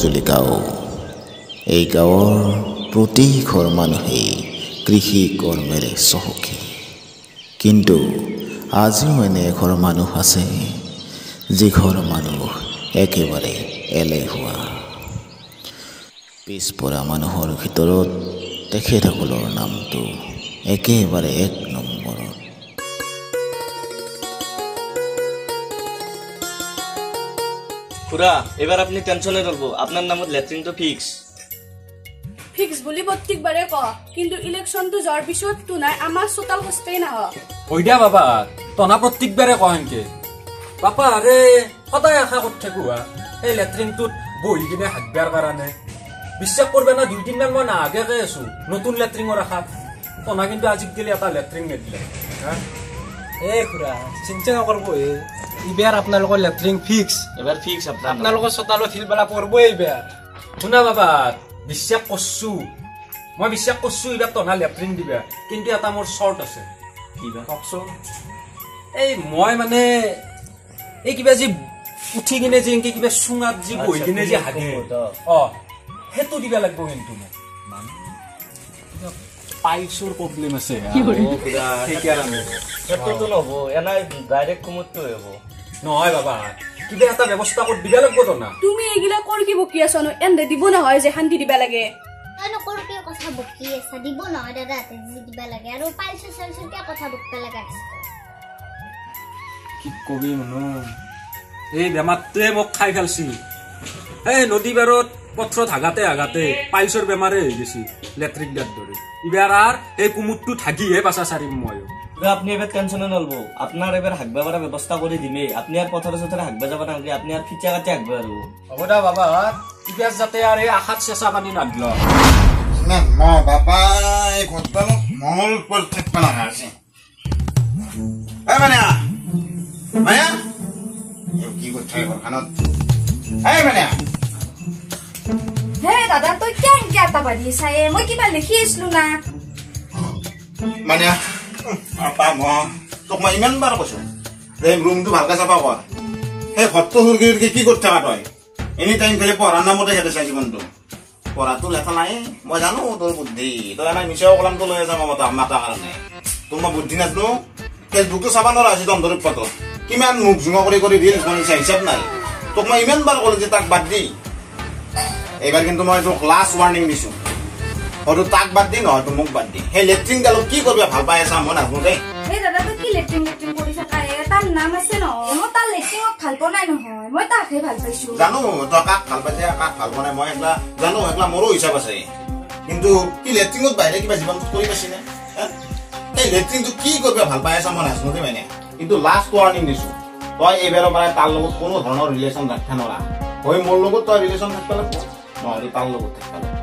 মাজুলী গাঁও। এই গাঁৱৰ প্ৰতি ঘৰ মানুহেই কৃষি কৰ্মেৰে চহকী, কিন্তু আজিও এনে এঘৰ মানুহ আছে যিঘৰ মানুহ একেবাৰে এলেহুৱা। পিছপৰা মানুহৰ ভিতৰত তেখেতসকলৰ নামটো একেবাৰে ১ নম্বৰত। খুড়া, এবার আপনি টেনশনে রলবো, আপনার নামত লেট্রিনটো ফিক্স বুলি প্রত্যেকবারে ক, কিন্তু ইলেকশনটো যাওয়ার পিছত তো নাই আমার সোতাল কষ্টেই না হয়। ওইডা বাবা তনা প্রত্যেকবারে কহেনকে বাপা আরে সদায় আশা করতে থাকুয়া এই লেট্রিনটোত বহি কিনে হাগবার কারণে বিশ্বাস করবে না 2 দিন মান মই না আগে আছো নতুন লেট্ৰিনৰ আশা তনা, কিন্তু আজি গেলে এটা লেট্ৰিন নিদিলে। এ খুড়া চিন্তা নকৰব, এইবাৰ আপোনালোকৰ লেট্ৰিন ফিক্স। এবাৰ ফিক্স আপোনালোকৰ চোতালত শিলবেলা পৰব এইবাৰ। শুনা বাবা, বিশ্বাস করছু, মই বিশ্বাস করছু এবার তনা লেট্রিন দিবা, কিন্তু এটা মোর শর্ট আছে। কিবা কওকচোন। এই মই মানে এই কিবা যে উঠি কিনে যে এনেকে কিবা চুঙাত যে বহি কিনে যে হাগে সেইটো দিবা লাগব, কিন্তু মোক পাইলছৰ প্ৰবলেম আছে। সেটোতো নহব, এনাই ডাইৰেক্ট কুমুতটো হব নহয় বাবা, কিবা এটা ব্যবস্থা কৰি দিবা লাগব তো না। তুমি এগুলা কৰি কি বকি আছ ন? এন্দে দিব নহয় যে শান্তি দিবা লাগে। তই নকৰো কি কথা বকি আছা? দিব নহয় দাদা, যি দিবা লাগে আৰু পাইছো চাইছো কি কথা বকবা লাগা আছে। কি কবি মনো, এই বেমাৰটোৱে মোক খাই ফেলছি। এই নদী পাৰত পথৰত হাগাতে পাইলছৰ বেমাৰে হৈ গেছি লেট্ৰিক দিয়াৰ দৰে। ইবাৰ আৰ এই কুমুৰটো থাকিহে বাচা চাৰিম মই। আপনি এবার টেনশনে নলবো, আপনার এবার হাগবা বাড়া ব্যবস্থা করে দিমে। আপনি আর পথরে চথরে হাগবা যাবা নাকি, আপনি আর খিচা কাটি হাগবা আর হ'ব দা বাবা, ইবাৰ যাতে আর এই আশাত চেঁচা পানী নাদল। না মা বাবা এই ঘটনালো মল পর থাকবে না আছে। এই মানিয়া মানিয়া কি করছে ঘরখানত? এই মানিয়া হে দাদা, তই কেন কেটা বাজি চাই? মই কিবা লিখি আছিলো না। মানিয়া আপা তোক মই ইমান বাৰ কৈছো যে ৰুমটো ভালকে চাফা কৰ। সেই ঘৰটো সুৰগিৰকে কি কৰি থাকা তই? এনি টাইম খালি পঢ়াৰ নামতে খেদে চাই জীৱনটো। পঢ়াটো লেখা নাই, মই জানো তোৰ বুদ্ধি। তই এনে মিছাও কলামটো লৈ আছা মাতাৰ কাৰণে। তোৰ মই বুদ্ধি নাজানো। ফেচবুকটো চাবা নোৱাৰা আজি দমদৰিত পাতত কিমান মুখ জোঙা কৰি ৰিলছ বনাইছে, হিচাপ নাই। তোক মই ইমান বাৰ ক'লো যে তাক বাদ দি। এইবাৰ কিন্তু মই তোক লাষ্ট ৱাৰ্ণিং দিছো, হয়তো তাক বাদ দি নহয়তো মোক বাদ দি। সেই লেট্ৰিন গালো কি কৰিবা ভাল পাই আছা মই নাজানো দেই। হে দাদা, তই কি লেট্ৰিন কৰিছ? তাৰ নাম আছে নহয়, মই তাৰ লেট্ৰিনক ভাল পোৱা নাই নহয়, মই তাকহে ভাল পাইছো। জানো তই কাক ভাল পাইছে কাক ভাল পোৱা নাই, মই একলা জানো, একলা মোৰো হিচাপ আছে। কিন্তু কি লেট্ৰিনত বাহিৰে কিবা জীৱনটোত কৰি পাইছিলে? এই লেট্ৰিনটো কি কৰিবা ভাল পাই আছা মই নাজানো দেই মানে। কিন্তু লাষ্ট ৱাৰ্ণিং দিছো, তই এইবাৰৰ পৰা তাৰ লগত কোনো ধৰণৰ ৰিলেশ্যন ৰাখিব নোৱাৰা। হয় মোৰ লগত তই ৰিলেশ্যন থাকিব লাগিব, নহলে তাৰ লগত থাকিব লাগিব।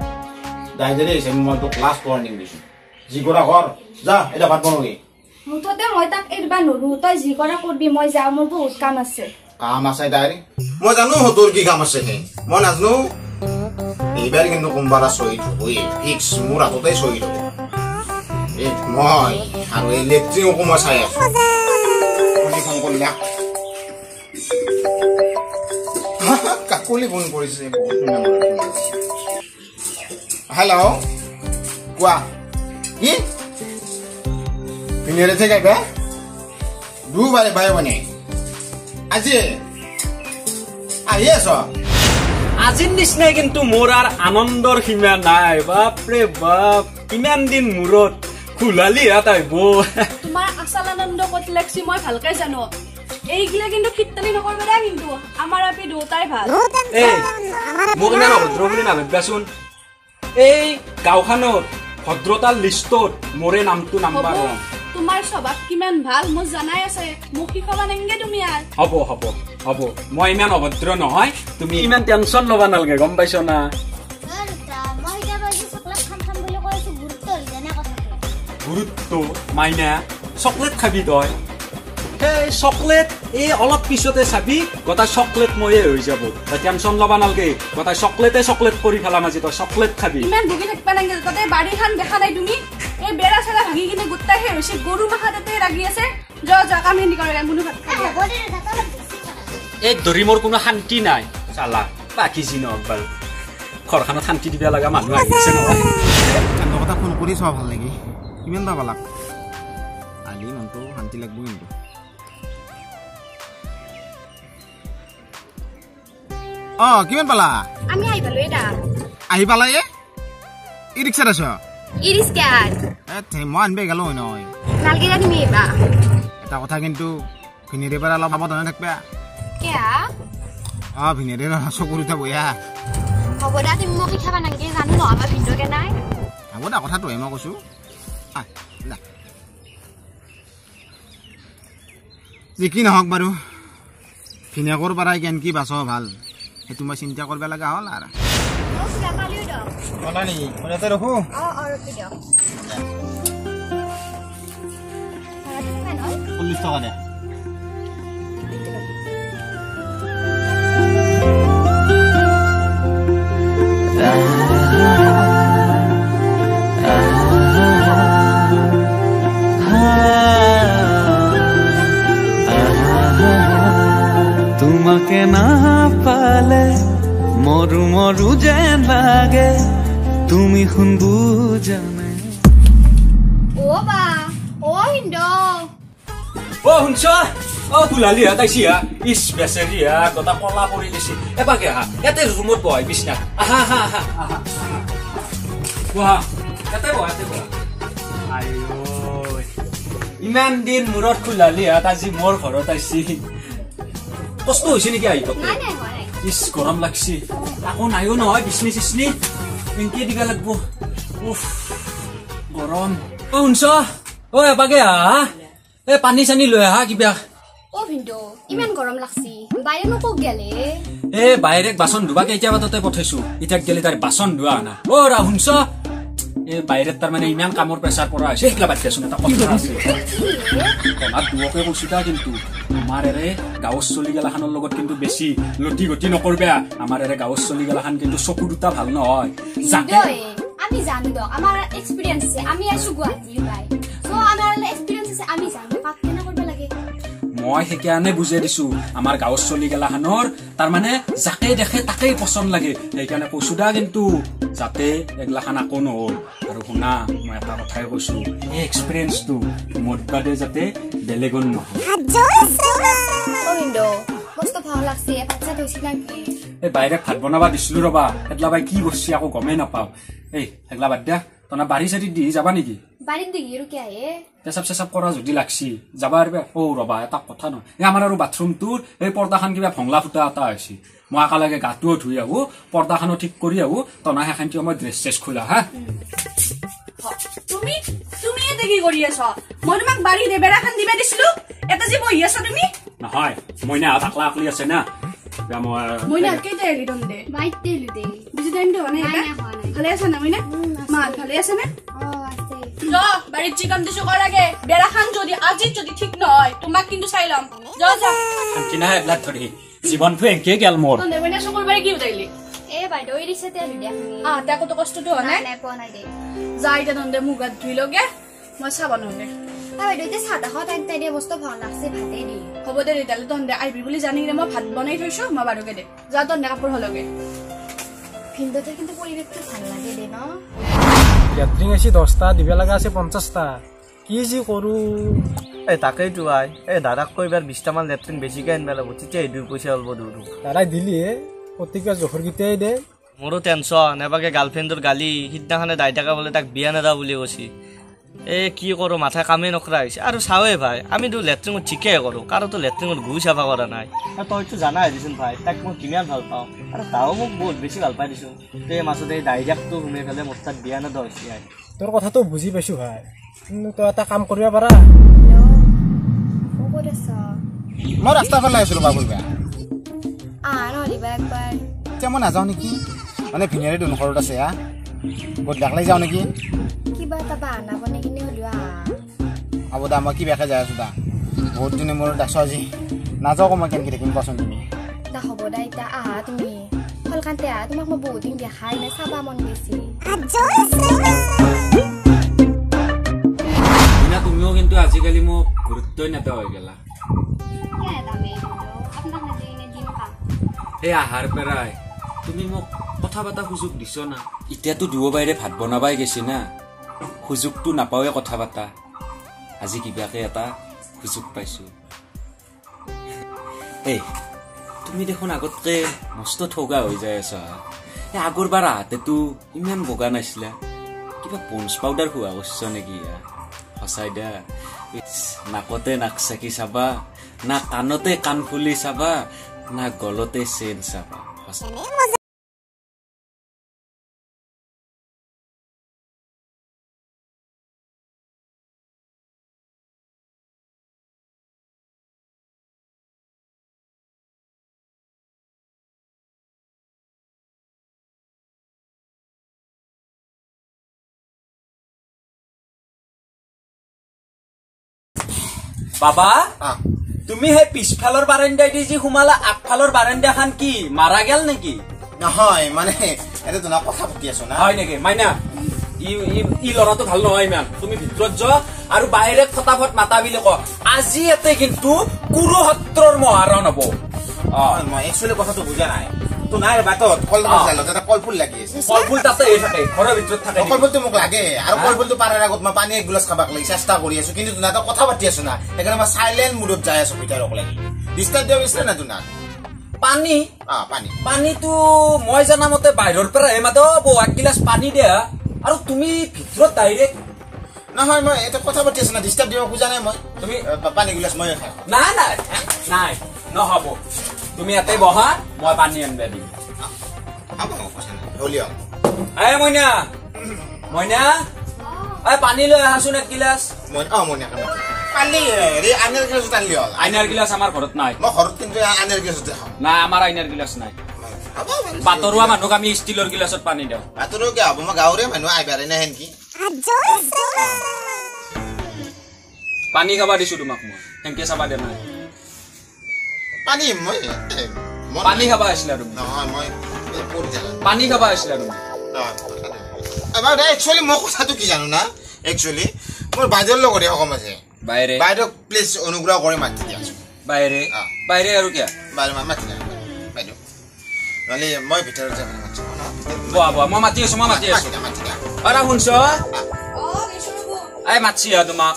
ডাইজেৰি হিচাপে মই তোক লাষ্ট ৱাৰ্ণিং দিছো। যি কৰা কৰ, যা এতিয়া ভাত বনাবি। মুঠতে মই তাক এৰবা নৰো, তই যি কৰা কৰবি, মই যাওঁ, মোৰ বহুত কাম আছে। কাম আছে ডাইৰি? মই জানো তোৰ কি কাম আছে, মই নাজানো। এইবাৰ কিন্তু কোনবাৰ শ্বহীদ হবই ফিক্স, মোৰ হাততে শ্বহীদ হব। মই আৰু এই লেট্ৰিনকো মই চাই আছো। ফোন কৰিলা কাকলি ফোন কৰিছে। হেল্ল' কোৱা, কি পিনেৰে থেকে গে দুবাৰে বাই বনে আজি আহি আছ? আজিৰ নিচিনাই কিন্তু মোৰ আৰ আনন্দৰ সীমা নাই। বাপৰে বাপ, কিমান দিন মূৰত খুলালি হাত আহিব। তোমাৰ আচাল আনন্দ কত লাগছি মই ভালকে জানো। এইগিলা কিন্তু খিটতালি নকৰবা দা, কিন্তু আমাৰ আপি দুটাই ভাল। এই মোক ইমান অভদ্ৰ বুলি নাভাবিবাচোন। এই গাঁওখনত ভদ্ৰতাৰ লিষ্টত মোৰে নামটো নাম্বাৰ 1। তোমাৰ স্বভাৱ কিমান ভাল মোৰ জানাই আছে, মোক শিকাবা নেংগে তুমি আৰ। হ'ব হ'ব হ'ব, মই ইমান অভদ্ৰ নহয়, তুমি ইমান টেনচন ল'বা নালাগে, গম পাইছ না? মই এতিয়া বাজি চকলেট খাম বুলি কৈছো, গুৰুত্ব দিলে না কথাটো। গুৰুত্ব মাইনা, চকলেট খাবি তই? সেই চকলেট এই অলপ পিছতে চাবি গোটা চকলেট ময়ে হৈ যাব। তই টেনচন ল'বা নালাগে, গোটা চকলেট কৰি ফেলাম আজি। তই চকলেট খাবি। ইমান ভুগি থাকিবা নালাগে, তাতে বাৰীখান দেখা নাই তুমি? এই বেৰা চেৰা ভাঙি কিনে গোটাই হে হৈছে, গৰু মাখা তাতে লাগি আছে। যা কাম হিন্দি কৰে মুনু ভাত হ'ব দে দাদা, এই দৰিমৰ কোনো শান্তি নাই চালা, বাকী যি নহওক বাৰু। ঘৰখনত শান্তি দিব লগা মানুহ আহি আছে নহয় এনে কথা ফোন কৰি চোৱা ভাল লাগি কিমান বা পালাক আলি মনটো শান্তি লাগব কিন্তু কিমান পালা আমি আহি পালো এটা আহি পালা ই ৰিক্সাত আছ ইৰিস্কাৰ মই আনবে গেলো নহয় লালগিৰা তুমি এবা এটা কথা কিন্তু ভিনেৰে পৰা অলপ সাৱধানে থাকবা কেয়া ভিনেৰে চকুৰিতে বয়া হ'ব দা তুমি মোক খাবা নাংগে জানো ন আমাৰ ভিন্দকে নাই হ'ব দা কথাটো মই কৈছো যি কি নহওক বাৰু ভিনেকৰ পৰাই কেন কি বাচ ভাল সেইটো মই চিন্তা কৰিব লগা হ'ল আৰু ৰখো 40 টকা দে তোমাকে না পালে মরু মরু যেন লাগে তুমি শুন বুজানে ও বা ও হিন্দো শুনছ ফুলালি তাইছি ইচ বেচেৰি গটা কলা পৰি দিছে এবাকে ইয়াতে ৰুমত বহাই বিছনা আহা আহা আহা আহা বহা ইয়াতে বহা ইমান দিন মূৰত ফুলালি আজি মোৰ ঘৰত আহিছি কষ্ট হৈছে নেকি আহি ইচ গৰম লাগছি আকৌ নাইও নহয় বিচনি চিচনি পিংকিয়ে দিবা লাগব গৰম শুনছ এবাকে পানী চানী লৈ আহা কিবা ভিন্দো ইমান গৰম লাগছি বাইৰে নো কক গেলে বাইৰেক বাসন ধুবা কেইটা বাততে পঠাইছো ইটাক গেলে তাৰ বাসন ধোৱা না ৰা শুনছ বাইৰে তাৰ মানে ইমান কামৰ প্ৰেছাৰ পৰা আছে সেইগলা বাদ দিয়াচোন এটা কথা আছে কমাত দুৱকে কৈছো তা কিন্তু আমাৰ গাঁৱৰ চলি গেলাখানৰ লগত কিন্তু বেছি লটি গতি নকৰবে আমাৰ গাঁৱৰ চলি গেলাখান কিন্তু চকু দুটা ভাল নহয় যাকে আমি জানো দ আমাৰ এক্সপেৰিয়েন্স আছে আমি আছো গুৱাহাটীৰ বাই সো আমাৰ এক্সপেৰিয়েন্স আছে আমি জানো কাক কেনে কৰিব লাগে মই সেইকাৰণে বুজাই দিছো আমাৰ গাঁৱৰ চলি গেলাখানৰ তাৰ মানে যাকে দেখে তাকেই পছন্দ লাগে সেইকাৰণে কৈছো দা কিন্তু যাতে এগলাখান আকৌ নহল আৰু শুনা মই এটা কথাই কৈছো এই এক্সপেৰিয়েন্সটো মোৰ বাদে যাতে বেলেগন নহয় মস্ত ভাল লাগছে বাচ্চা থৈছি নাকি বাইরে ভাত বনাবা দিছিলো ৰবা এগলা বাই কি কৰছি আকৌ গমেই নাপাও এগলা বাদ দিয়া তনা বাৰী চাৰি দি যাবা নেকি বাৰীত দেখি আৰু কি আহে পেচাব চেচাব কৰা যদি লাগছি যাবা আৰু ৰবা এটা কথা নহয় আমাৰ আৰু বাথৰুমটোৰ এই পৰ্দাখান কিবা ভংলা ফুটা এটা হৈছে মই একেলগে গাটোও ধুই আহো পৰ্দাখানো ঠিক কৰি আহো তনা সেইখানটি মই ড্ৰেছ চেছ খোলা হা তুমি এতে কি কৰি আছ মই তোমাক বাৰী বেৰাখান দিবা দিছিলো এটা যে বহি আছ তুমি নহয় মইনা আকলা আকলি আছে না মইনা কেইটা এলি দম দে বাইতে এলি দে বুজি টাইম দে না ভালে আছে না মইনা মা ভালে আছে না ল বাড়ির চিকাম দিছো করাগে বেড়াখান যদি ঠিক নয় তোমাক কিন্তু চাইলাম যা শান্তি না একলা ধৰি জীৱনটো একে গেল মোৰ তনে মইনা সকল বাড়ি কি উঠাইলি বাইদেউ এৰিছে তেল দিয়া তা কত কষ্টটো হয় না নাই পোৱা নাই দে যাই তে তনে মুগাত ধুই লগে মই চাবা নহলে বাইদেউ এতিয়া চাহ তাহ তাই দিয়া বস্তু ভাল লাগছে ভাতে দি হ'ব দে তেতিয়ালে তনে আহিবি বুলি জানি মই ভাত বনাই থৈছো মই বাৰুকে দে যা তনে কাপোৰ হলগে ভিন্দতে কিন্তু পৰিৱেশটো ভাল লাগে দে ন লেট্ৰিন আছে 10টা দিব লগা আছে 50টা কি যি কৰো তাকেইতো দাদাক কইবাৰ 20টা মান লেট্ৰিন বেছিকে আনবা লাগব তেতিয়া 2 পইচা অলব দূৰ দাদাই দিলি প্ৰতিবাৰ জোখৰ গিটাই দে মোৰো টেনচন এবাকে গাৰ্লফ্ৰেণ্ডৰ গালি সিদিনাখনে দাইতাকা বোলে তাক বিয়া নেদা বুলি কৈছি কি কৰো মাথা কামে নকৰা হৈছে আৰু চাওয়ে ভাই আমিতো লেট্ৰিন ঠিকে কৰো কাৰোতো লেট্ৰিনত গু চাফা কৰা নাই তইতো জানাই দিছোন ভাই তাক মই কিমান ভাল পাওঁ আৰু তাও মোক বহুত বেছি ভাল পাই দিছো তে মাছতে দাইজাকটো শুনে ফেলে মোৰ তাত বিয়া নেদা হৈছে তোৰ কথাটো বুজি পাইছো ভাই কিন্তু তই এটা কাম কৰিব পাৰা মই ৰাস্তা ফালে আছিলো বাবুল বেয়া নহলিবা একবাৰ এতিয়া মই নাযাওঁ নেকি মানে ভিনেৰে দুন ঘৰত আছে বহুত ডাকলাই যাওঁ নেকি কিবা এটা বাহানা বনাই কিনে হলিও হ'ব দা মই কি বেয়াকে যাই আছো দা বহুত দিনে মোৰ ডাকছ আজি নাযাওঁ মই কেনেকৈ থাকিম কোৱাচোন তুমি দা হ'ব দা এতিয়া আহা তুমি ফলকান্তে আহা তোমাক মই বহুত দিন দেখাই নাই চাবা মন গৈছে তুমিও কিন্তু আজিকালি মোক গুৰুত্বই নেদা হৈ গেলা এই আহাৰ পেৰাই তুমি মোক কথা পাতা সুযোগ দিছ না এতিয়াতো দুও বাইৰে ভাত বনাবাই গেছি না সুযোগটো নাপাওৱে কথা পাতা আজি কিবাকে এটা সুযোগ পাইছো এই তুমি দেখোন আগতকে মস্ত ঠগা হৈ যায় আছা আগৰবাৰ আহাতেতো ইমান বগা নাছিলা কিবা পঞ্চ পাউডাৰ খোৱা কৰিছ নেকি সঁচাই দা নাকতে নাক চাকি চাবা না কাণতে কাণ ফুলি চাবা না গলতে চেন চাবা বাবা তুমি হে পিছফালৰ বাৰাণ্ডাই দি যি সোমালা আগফালৰ বাৰাণ্ডাখন কি মাৰা গেল নেকি নহয় মানে এটা তো না কথা পাতি আছো না হয় নেকি মাইনা ই লৰাটো ভাল নহয় ইমান তুমি ভিতৰত যোৱা আৰু বাহিৰে ফটাফট মাতা বুলি ক আজি এতে কিন্তু কুৰুক্ষেত্ৰৰ মহাৰণ হ'ব মই একচুৱেলি কথাটো বুজা নাই তো নাই বাটত কলফুল লাগি আছে কলফুল তাতে থাকে ঘৰৰ ভিতৰত থাকে কলফুলটো মোক লাগে আৰু কলফুলটো পাৰাৰ আগত মই পানী এক গিলাচ খাবাক লাগি চেষ্টা কৰি আছো কিন্তু না কথা পাতি আছো না সেইকাৰণে মই চাইলেণ্ট মুডত যাই আছো ভিতৰক লাগি ডিষ্টাৰ্ব দিয়া হৈছে না তোনা পানী পানী পানীটো মই জানামতে বাহিৰৰ পৰা মাত এক গিলাচ পানী দিয়া আৰু তুমি ভিতৰত ডাইৰেক্ট নহয় মই এটা কথা পাতি আছো না ডিষ্টাৰ্ব দিব খোজা নাই মই তুমি পানী গিলাচ মই খাই নাই নাই নাই নহব তুমি ইয়াতে বহা মই পানী আনবা দিম মইনা মইনা পানী লৈ আহাচোন এক গিলাচ আইনাৰ গিলাচ আমাৰ ঘৰত নাই নাই আমাৰ আইনাৰ গিলাচ নাই বাতৰুৱা মানুহক আমি ষ্টিলৰ গিলাচত পানী দিওঁ গাঁৱৰে মানুহ আইবাৰে নাই নেকি পানী খাবা দিছো তোমাক মই সেনকে চাবা দিয়া নাই পানী পানী খাবা আহিছিলা তুমি পানী খাবা আহিছিলা তুমি একচুৱেলি মই কথাটো কি জানো না একচুৱেলি মোৰ বাইদেউৰ লগতে সকম আছে বাইৰে বাইদেউক প্লিজ অনুগ্ৰহ কৰি মাতি দিয়া আছো বাইৰে বাইৰে আৰু কিয় বাইদেউ মাতি দিয়া বাইদেউ নহ'লে মই ভিতৰত যাম boa boa মই মাতি আছো আৰা শুনছ আই মাছি তোমাক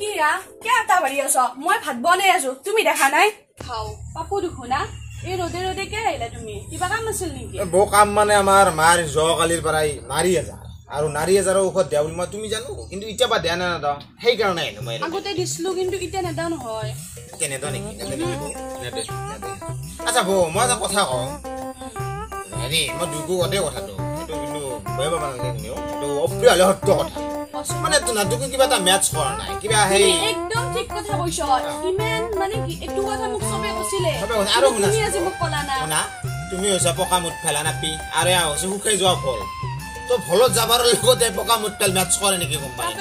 কিয়া কে আটা বাৰি আছ মই ভাত বনাই আছো তুমি দেখা নাই খাও পাপু দেখো না এই ৰদে ৰদে কে আহিলা তুমি কিবা কাম আছিল নেকি বো কাম মানে আমাৰ মাৰ জ কালিৰ পৰাই নাৰী আছে আৰু নাৰী এজাৰৰ ঔষধ দিয়া বুলি মই তুমি জানো কিন্তু এতিয়া বা দিয়া না সেই কাৰণে আহিলো মই আগতে দিছিলো কিন্তু এতিয়া নেদা নহয় কেনেদা নেকি নেদে আচ্ছা বো মই এটা কথা কওঁ হেৰি মই দুগু গতে কথাটো এইটো কিন্তু বেয়া পাবা নালাগে কিন্তু এইটো অপ্ৰিয় হলে সত্য কথা মানে তোমাক কিবা এটা মেটচ কৰা নাই কিবা হেই একদম ঠিক কথা কৈছ ইমান মানে কি একটু কথা মোক সবে কৈছিলে আৰু তুমি আজি মোক কলা না না তুমি হৈছে পকা মুঠ ফেলা নাপি আৰু হৈছে শুকাই যোৱা ফল তো ফলত যাবাৰ লগতে পকা মুঠ ফেল মেটচ কৰে নেকি কোম্পানী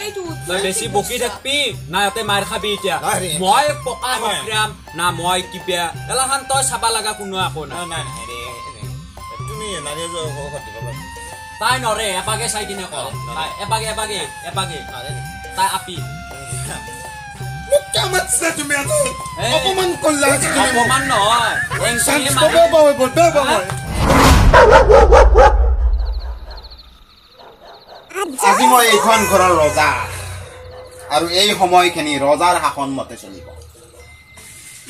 তই বেছি বকি থাকবি না ইয়াতে মাৰ খাবি এতিয়া মই পকা মুঠৰাম না মই কিবা এলাখান তই চাবা লাগা কোনো আকো না নাই হেৰি তুমি নাৰী ঔষধ দিবা তাই নৰে এপাকে চাই কিনে ক এপাকে তাই আপি মোক কামতছে তুমি আজি অপমান কল্লা অপমান নহয় আজি মই এইখন ঘৰৰ ৰজা আৰু এই সময়খিনি ৰজাৰ শাসন মতে চলিব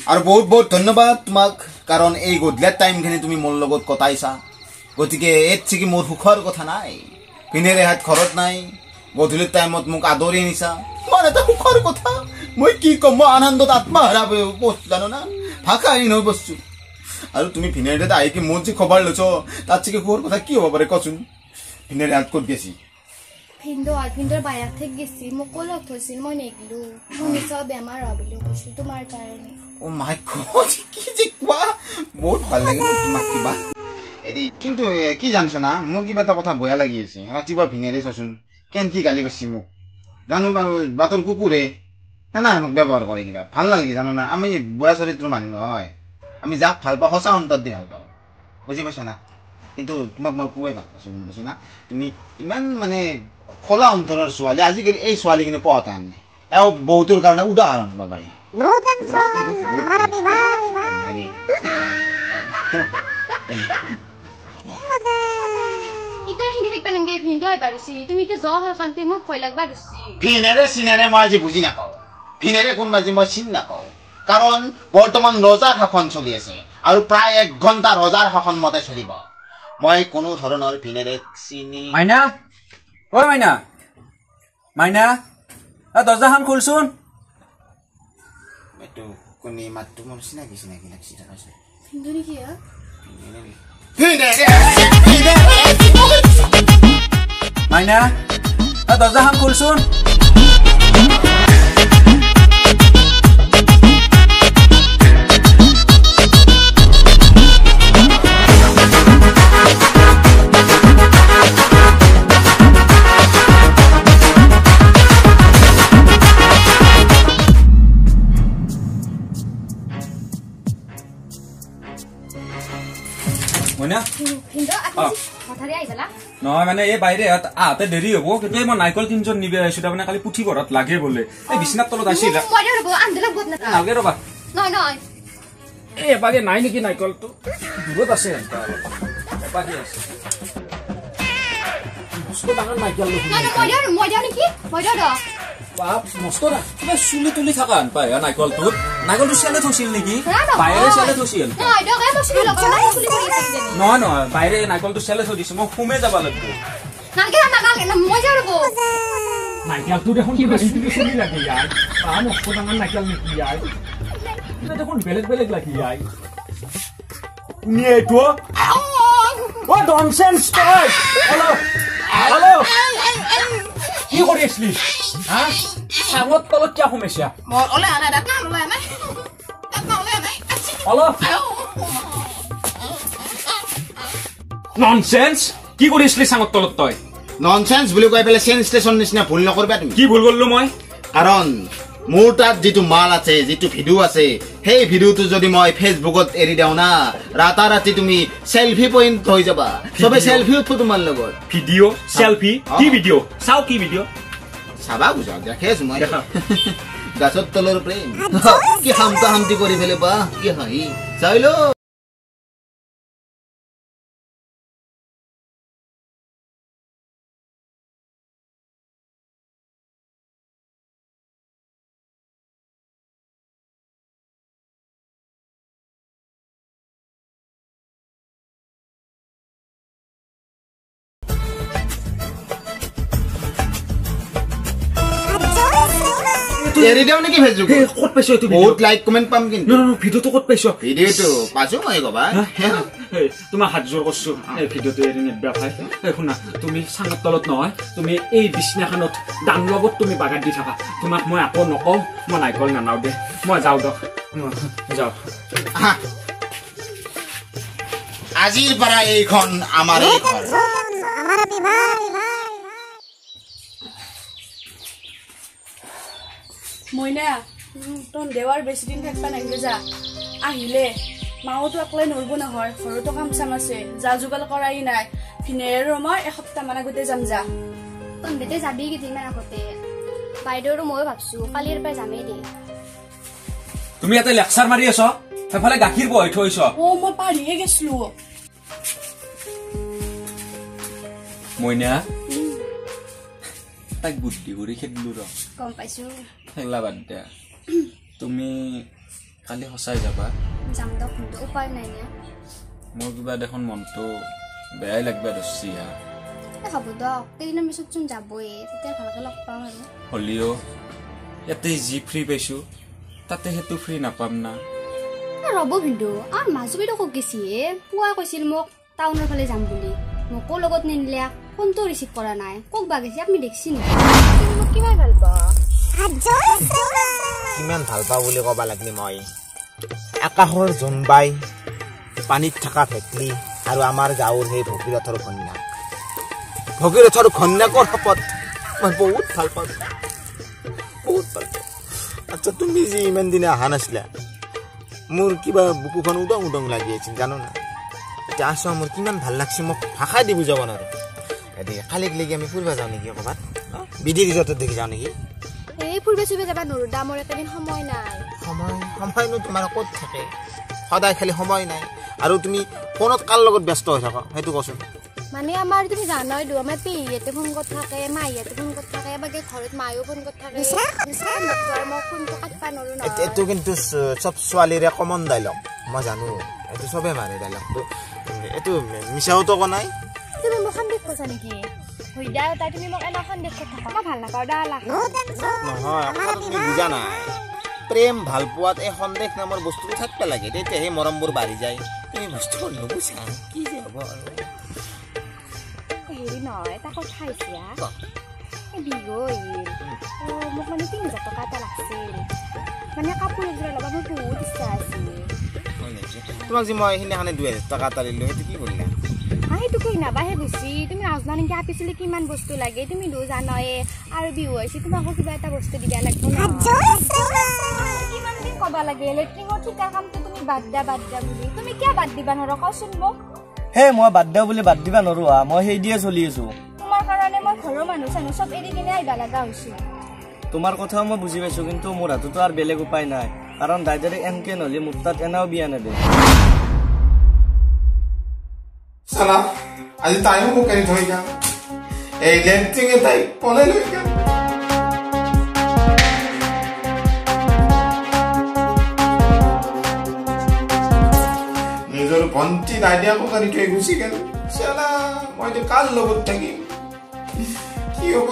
আৰু বহুত বহুত ধন্যবাদ তোমাক কাৰণ এই গধূলিৰ টাইমখিনি তুমি মোৰ লগত কটাইছা গতিকে এত চিকি মোৰ সুখৰ কথা নাই পিনেৰে হাত ঘৰত নাই গধূলিৰ টাইমত মোক আদৰি নিছা তোমাৰ এটা সুখৰ কথা মই কি কম মই আনন্দত আত্মহাৰা বস্তু জানো না ভাষাহীন হৈ বস্তু আৰু তুমি ভিনেৰে আহি কি মোৰ যে খবৰ লৈছ তাত চিকি সুখৰ কথা কি হ'ব পাৰে কচোন ভিনেৰে হাত ক'ত গেছি ভিন্দো ভিন্দৰ বায়াত থেকে গেছি মোক কলত হৈছিল মই নেগলো মই সব বেমাৰ হবিলো কৈছো তোমাৰ কাৰণে ও মাই গড কি যে কোৱা বহুত ভাল লাগে তোমাক কিবা এৰি কিন্তু কি জানছ না মোক কিবা এটা কথা বয়া লাগি আছে ৰাতিপুৱা ভিনেৰে চচোন কেনকি গালি কৰিছি মোক জানো বাটৰ কুকুৰে না মোক ব্যৱহাৰ কৰে কিবা ভাল নালাগে জানো না আমি বয়া চৰিত্ৰ মানুহ নহয় আমি যাক ভাল পাওঁ সঁচা অন্তত দি ভাল পাওঁ বুজি পাইছ না কিন্তু তোমাক মই কোৱাই ভাল পাইছো বুজিছ না তুমি ইমান মানে খোলা অন্তৰৰ ছোৱালী আজিকালি এই ছোৱালীখিনি পোৱা টান এওঁ বহুতৰ কাৰণে উদাহৰণ পাব পাৰি ভিনদেউ আহিবাৰছি তুমি কি জ্বৰ হয় কান্তি মোক ভয় লাগবা দিছি ভিনেৰে চিনেৰে মই আজি বুজি নাপাওঁ ভিনেৰে কোন বাজি মই চিন নাপাওঁ কাৰণ বৰ্তমান ৰজাৰ শাসন চলি আছে আৰু প্ৰায় 1 ঘণ্টা ৰজাৰ শাসন মতে চলিব মই কোনো ধৰণৰ ভিনেৰে চিনি মাইনা ঐ মাইনা মাইনা দৰ্জাখন খুলচোন এইটো কোনে মাতটো মোৰ চিনাকি লাগছি আছে ভিনদেউ নেকি মাইনা দৰ্জাখন খুলচোন নহয় মানে এই বাইৰে আহতে দেৰি হব কিন্তু মই নাৰিকল 3জন নিবে আহিছো তাৰমানে কালি পুথি ঘৰত লাগে বোলে এই বিছনাৰ তলত আছিল নালাগে ৰবা এবাগে নাই নেকি নাৰিকলটো দূৰত আছে এবাগে আছে মস্ত ডাঙৰ নাৰিকল মস্ত না কিবা চুলি তুলি থকা পাই নাৰিকলটোত নাৰিকলটো চেলে থৈছিল নেকি বাইৰে চেলে থৈছিল নহয় নহয় বাইৰে নাৰিকলটো চেলে থৈ দিছে মই সোমে যাব লাগিব নাৰিকলটো দেখোন কিবা চুলি লাগে ইয়াৰ মস্ত ডাঙৰ নাৰিকল নেকি ইয়াৰ দেখোন বেলেগ বেলেগ লাগি যায় শুনি এইটো ননসেন্স হেল্ল কি কৰি আছিলি চাঙত তলত কিয় সোমাইছা ননসেন্স কি কৰি আছিলি চাঙত তলত তই ননসেন্স বুলি কৈ পেলাই চেন ষ্টেচন নিচিনা ভুল নকৰিবা তুমি কি ভুল কৰিলো মই কাৰণ মোৰ তাত যিটো মাল আছে যিটো ভিডিঅ' আছে সেই ভিডিঅ'টো যদি মই ফেচবুকত এৰি দিওঁ না ৰাতাৰাতি তুমি সেলফি পইণ্ট হৈ যাবা সবে সেলফি উঠো তোমাৰ লগত ভিডিঅ' সেলফি কি ভিডিঅ' চাও কি ভিডিঅ' চাবা বুঝা দেখে মই গাছত তলৰ প্ৰেম কি হামতি কৰি ফেলে বা কি হাঁহি চাইলো এৰি দিও নেকি ফেচবুক ক'ত পাইছো এইটো বহুত লাইক কমেন্ট পাম কিন্তু ভিডিঅ'টো ক'ত পাইছো ভিডিঅ'টো পাইছো মই কবা তোমাৰ হাত জোৰ কৰছো এই ভিডিঅ'টো এৰি নিদিবা ভাই শুনা তুমি চাঙৰ তলত নহয় তুমি এই বিছনাখনত দান লগত তুমি বাগাত দি থাকা তোমাক মই আকৌ নকওঁ মই নাৰিকল নানাও দে মই যাওঁ দক যাওঁ আজিৰ পৰা এইখন আমাৰ ঘৰ মইনা তোন দেৱাৰ বেছি দিন থাকবা নাহিলে যা আহিলে মাওতো অকলে নৰব নহয় ঘৰতো কাম চাম আছে যা যোগাল কৰাই নাই ভিনেৰো মই এসপ্তাহ মান আগতে যাম যা তোন বেতে যাবি কেইদিনমান আগতে বাইদেউৰো মই ভাবছো কালিৰ পৰা যামেই দে তুমি ইয়াতে লেকচাৰ মাৰি আছ সেইফালে গাখীৰ বহাই থৈছ মই পাৰিয়ে গেছলো মইনা তাক বুদ্ধি কৰি খেদিলো ৰ গম পাইছো সেইগলা বাদ দে তুমি কালি সঁচাই যাবা যাম দক কিন্তু উপায় নাই না মোৰ কিবা দেখোন মনটো বেয়াই লাগবা ধৰছি হ'ব দক কেইদিনৰ পিছত চোন যাবই তেতিয়া ভালকে লগ পাম আৰু হলিও ইয়াতে যি ফ্ৰী পাইছো তাতে সেইটো ফ্ৰী নাপাম না ৰ'ব কিন্তু আৰু মাজুবিটো কক গেছিয়ে পুৱাই কৈছিল মোক টাউনৰ ফালে যাম বুলি মোকো লগত নিনিলে ফোনটো ৰিচিভ কৰা নাই কক বা গেছি আপুনি দেখছি নেকি কিমান ভাল পাওঁ কিমান ভাল পাওঁ বুলি ক'বা লাগিলে মই আকাশৰ জোনবাই পানীত থকা ভেকলি আৰু আমাৰ গাঁৱৰ সেই ভগীৰথৰ ঘন্যাকৰ শপত মই বহুত ভাল পাওঁ বহুত ভাল পাওঁ আচ্ছা তুমি যে ইমান দিনে অহা নাছিলা মোৰ কিবা বুকুখন উদং উদং লাগি আছিল জানো না এতিয়া আছো মোৰ কিমান ভাল লাগছে মোক ভাষাই দি বুজাব নোৱাৰো এতিয়া কালিক লাগি আমি ফুৰিব যাওঁ নেকি ক'ৰবাত বিধি ৰিজৰ্টত দেখি যাওঁ নেকি এই ফুৰিব চুৰিব যাবা নোৱাৰো দা মোৰ একেদিন সময় নাই সময়নো তোমাৰ ক'ত থাকে সদায় খালি সময় নাই আৰু তুমি ফোনত কাৰ লগত ব্যস্ত হৈ থাকা সেইটো কচোন মানে আমাৰ তুমি জানাই দু আমাৰ পেহীয়েতে ফোন কৰি থাকে মাইয়াতে ফোন কৰি থাকে বাকি ঘৰত মায়েও ফোন কৰি থাকে মই ফোনটো কাটবা নৰো ন এইটো কিন্তু সব ছোৱালীৰে কমন ডাইলগ মই জানো এইটো সবে মাৰে ডাইলগটো এইটো মিছাওতো কোৱা নাই তুমি মোক সন্দেহ কৈছা নেকি হইদা তাই তুমি মোক এনা সন্দেহ কৰি থাকা মই ভাল নাপাওঁ ডালা নহয় তুমি বুজা নাই প্ৰেম ভাল পোৱাত এই সন্দেহ নামৰ বস্তুটো থাকিব লাগে তেতিয়াহে মৰমবোৰ বাঢ়ি যায় তুমি বস্তুবোৰ নুবুজা কি যে হ'ব আৰু হেৰি নহয় এটা কথা হৈছে বিহু মোক মানে ৩,০০০ টকা এটা লাগছিল মানে কাপোৰ এযোৰ ল'ব মোৰ বহুত ইচ্ছা আছিল তোমাক যে মই সেইদিনাখনে ২,০০০ টকা এটা দিলোঁ সেইটো কি কৰিলা সেইটো কৈ নাবাহে গুচি তুমি নাজনা নেকি আপিছিলে কিমান বস্তু লাগে তুমি দু জানয়ে আৰু বিহু হৈছে তোমাকো কিবা এটা বস্তু দিব লাগিব কিমান দিন ক'ব লাগে লেট্ৰিঙৰ ঠিকা কামটো তুমি বাদ দিয়া বুলি তুমি কিয় বাদ দিবা নৰা কচোন মোক হে মই বাদ দিওঁ বুলি বাদ দিবা নৰো মই সেই দিয়ে চলি আছো তোমাৰ কাৰণে মই ঘৰৰ মানুহ চানো চব এৰি কিনে আহিবা লগা হৈছো তোমাৰ কথাও মই বুজি পাইছো কিন্তু মোৰ হাততো আৰু বেলেগ উপায় নাই কাৰণ দাইদাৰে এনকে নহলে মোৰ তাত এনাও বিয়া নেদে সালা আজি তাইও মোক এৰি থৈ গা এই লেট্ৰিঙে তাই পলাই লৈ গা নিজৰ ভণ্টি দাইদাকো কালি থৈ গুচি গেল সালা মই যে কাৰ লগত থাকিম কি হ'ব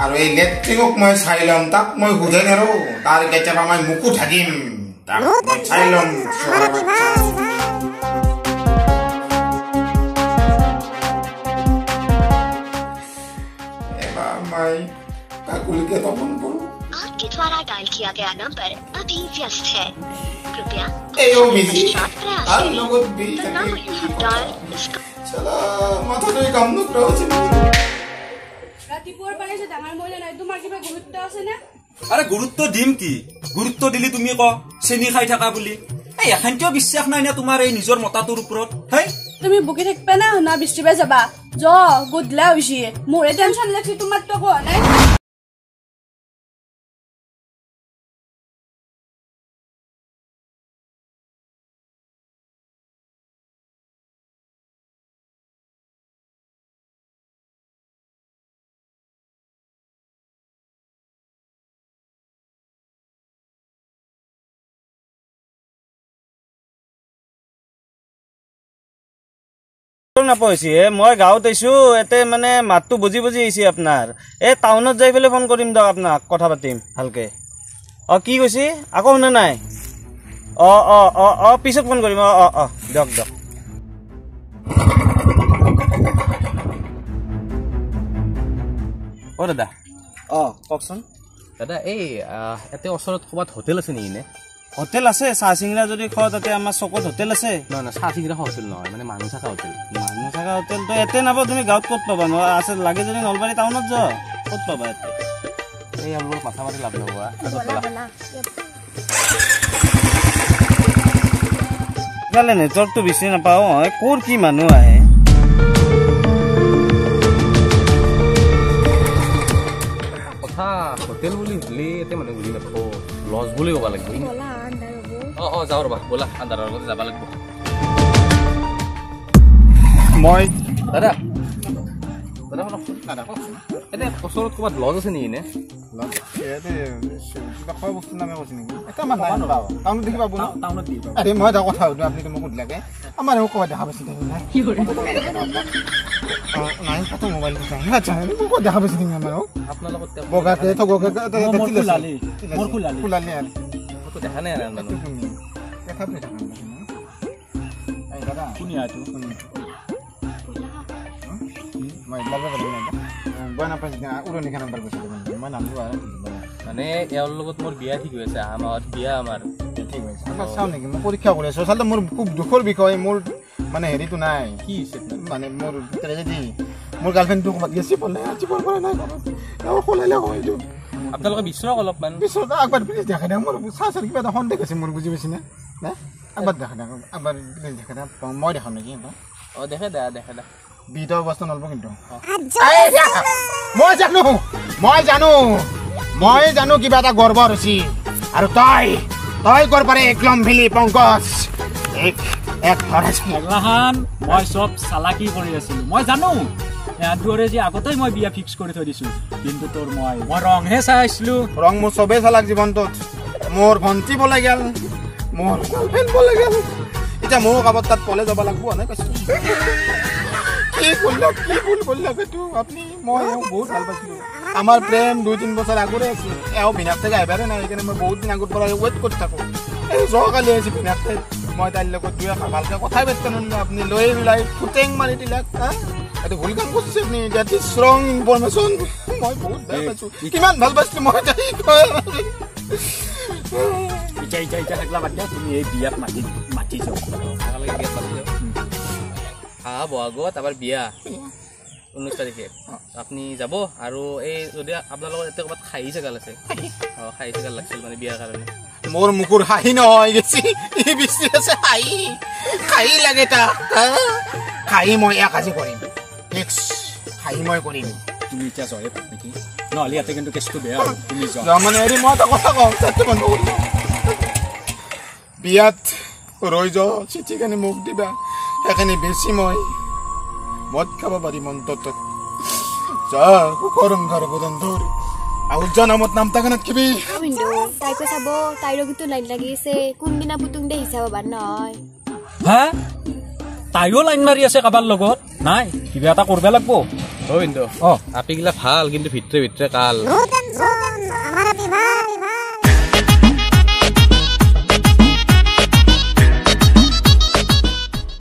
আৰু এই লেট্ৰিঙক মই চাই ল'ম তাক মই বুজাই নেৰো তাৰ কেতিয়াবা মই মুকু থাকিম তাক মই চাই ল'ম के तपन करो आपके द्वारा डायल किया गया नंबर अभी व्यस्त है कृपया आप लोगों भी चला माथा तो काम न करो ৰাতিপুৱাৰ পালে যে ডাঙৰ মইলা নাই তোমাৰ কিবা গুৰুত্ব আছে না আৰে গুৰুত্ব দিম কি গুৰুত্ব দিলি তুমি ক চেনি খাই থাকা বুলি এই এখানটিও বিশ্বাস নাই না তোমাৰ এই নিজৰ মতাটোৰ ওপৰত হেই তুমি বুকি থাকবা না না বৃষ্টিবে যাবা জ গুদলা হইছি মোৰে টেনশন লাগছি তোমাৰ তো কোৱা নাই নাপাইছি মই গাঁৱত আইছো এতে মানে মাতটো বুজি আহিছে আপোনাৰ এই টাউনত যাই পেলাই ফোন কৰিম দিয়ক আপোনাক কথা পাতিম ভালকে কি কৈছি আকৌ শুনা নাই পিছত ফোন কৰিম দিয়ক দাদা কওকচোন দাদা এই এতে ওচৰত ক'ৰবাত হোটেল আছে নেকি নে হোটেল আছে চাহ চিংৰা যদি খাওঁ তাতে আমাৰ চকত হোটেল আছে নহয় চাহ চিংৰা হোটেল নহয় মানে মানুহ থকা হোটেলটো এতে নাপাব তুমি গাঁৱত ক'ত পাবা নহয় আছে লাগে যদি নলবাৰী টাউনত যোৱা ক'ত পাবা এতে এই অলপ মাথা মাৰি লাভ লগোৱা কালে নেটৱৰ্কটো বেছি নাপাওঁ ক'ৰ কি মানুহ আহে কথা হোটেল বুলি হ'লে এতে মানে বুজি নাপাব লজ বুলি ক'ব লাগিব যাওঁ ৰ'বা ব'লা আন্ধাৰৰ লগতে যাব লাগিব মই দাদা এতে ওচৰত ক'ৰবাত লজ আছে নেকি নে মই এটা কথা সুধো আপুনি মোক সুধিলাকে আমাৰ ক'ৰবাত দেখা পাইছে নাই কত মোবাইল ক'ত দেখা পাইছে আমাৰ আপোনাৰ লগত বগাতে থগকে দেখা নাই দেখা পাই দাদা শুনি আছো মই বনা পাইছে উৰণি খান নাম্বাৰ কৈছে মই নাম দিব মানে এওঁৰ লগত মোৰ বিয়া ঠিক হৈছে আমাৰ বিয়া আমাৰ ঠিক হৈছে চাওঁ নেকি মই পৰীক্ষা কৰি আছোঁ আচলতে মোৰ খুব দুখৰ বিষয় মোৰ মানে হেৰিটো নাই কি মানে মোৰ ট্ৰেজেডি মোৰ গাৰ্লফ্ৰেণ্ডটো ক'ৰবাত গেছি পলে আজি পৰ পৰা নাই খোলাইলে এইটো আপোনালোকে বিচৰক অলপমান বিচৰত আগবাৰ প্লিজ দেখা দিয়ক মোৰ চাৰ কিবা এটা সন্দেহ আছে মোৰ বুজি পাইছেনে নাই আগবাৰ দেখা দিয়ক আগবাৰ প্লিজ দেখা দিয়ক মই দেখাম নেকি দেখা দে বিধৰ অৱস্থা নলব কিন্তু মই জানো কিবা এটা গৰ্বৰ হৈছে আৰু তই কৰ পাৰে একলম ভেলি পংকজ এক খৰচ এগলাখান মই চব চালাকি কৰি আছিলো মই জানো ইয়াৰ দৰে যে আগতেই মই বিয়া ফিক্স কৰি থৈ দিছো কিন্তু তোৰ মই ৰংহে চাই আছিলো ৰং মোৰ চবেই চালাক জীৱনটোত মোৰ ভণ্টি বলে গেল মোৰ গাৰ্লফ্ৰেণ্ড বলে গেল এতিয়া মোৰ কাবাত তাত পলে যাব লাগব নাই কৈছো কি ভুল কৰিলা বেটু আপুনি মই বহুত ভাল পাইছিলো আমাৰ প্ৰেম 2-3 বছৰ আগৰে আছিল এও বিনাক থেকে আহিবাৰে নাই সেইকাৰণে মই বহুত দিন আগৰ পৰা ৱেইট কৰি থাকো এই যোৱাকালি আহিছে বিনাক মই তাইৰ লগত দুই এষাৰ ভালকৈ কথাই পাতিব নোৱাৰিলে আপুনি লৈ ওলাই ফুটেং মাৰি দিলাক এইটো ভুল কাম কৰিছে আপুনি ডেট ইজ ৰং ইনফৰমেশ্যন মই বহুত বেয়া পাইছোঁ কিমান ভাল পাইছিলোঁ মই ইটা থাকলা বাদ দিয়া তুমি এই বিয়াত মাতি যাওঁ বহাগত আবার বিয়া 19 তারিখে আপনি যাব আর এই যদি আপনার এতে কবাত খাই চেগাল আছে খাই চেগাল লাগছিল মানে বিয়ার কারণে মোর মুকুর হাহি নহয় গেছি ই বিচি আছে খাই লাগে তা খাই মই এক আজি কৰিম ফিক্স খাই মই কৰিম তুমি এতিয়া জয়ে নেকি নহলে ইয়াতে কিন্তু কেছটো বেয়া তুমি যোৱা মানে এৰি মই এটা কথা কওঁ তাতে বন্ধ কৰি বিয়াত ৰৈ যাওঁ চিঠি কানি মোক দিবা এখানে বেশি মই মদ খাবা পাৰিম অন্তত যা কৰম ঘৰ বদন ধৰ আউট জানামত নাম তাকানাত কিবি উইন্ডো তাইকো চাব তাইৰ কিন্তু লাইন লাগি আছে কোনদিনা পুতুং দে হিচাব বান নহয় হ্যাঁ তাইও লাইন মাৰি আছে কাবাৰ লগত নাই কিবা এটা কৰবা লাগব ও ইন্দো আপি গিলা ভাল কিন্তু ভিতৰে ভিতৰে কাল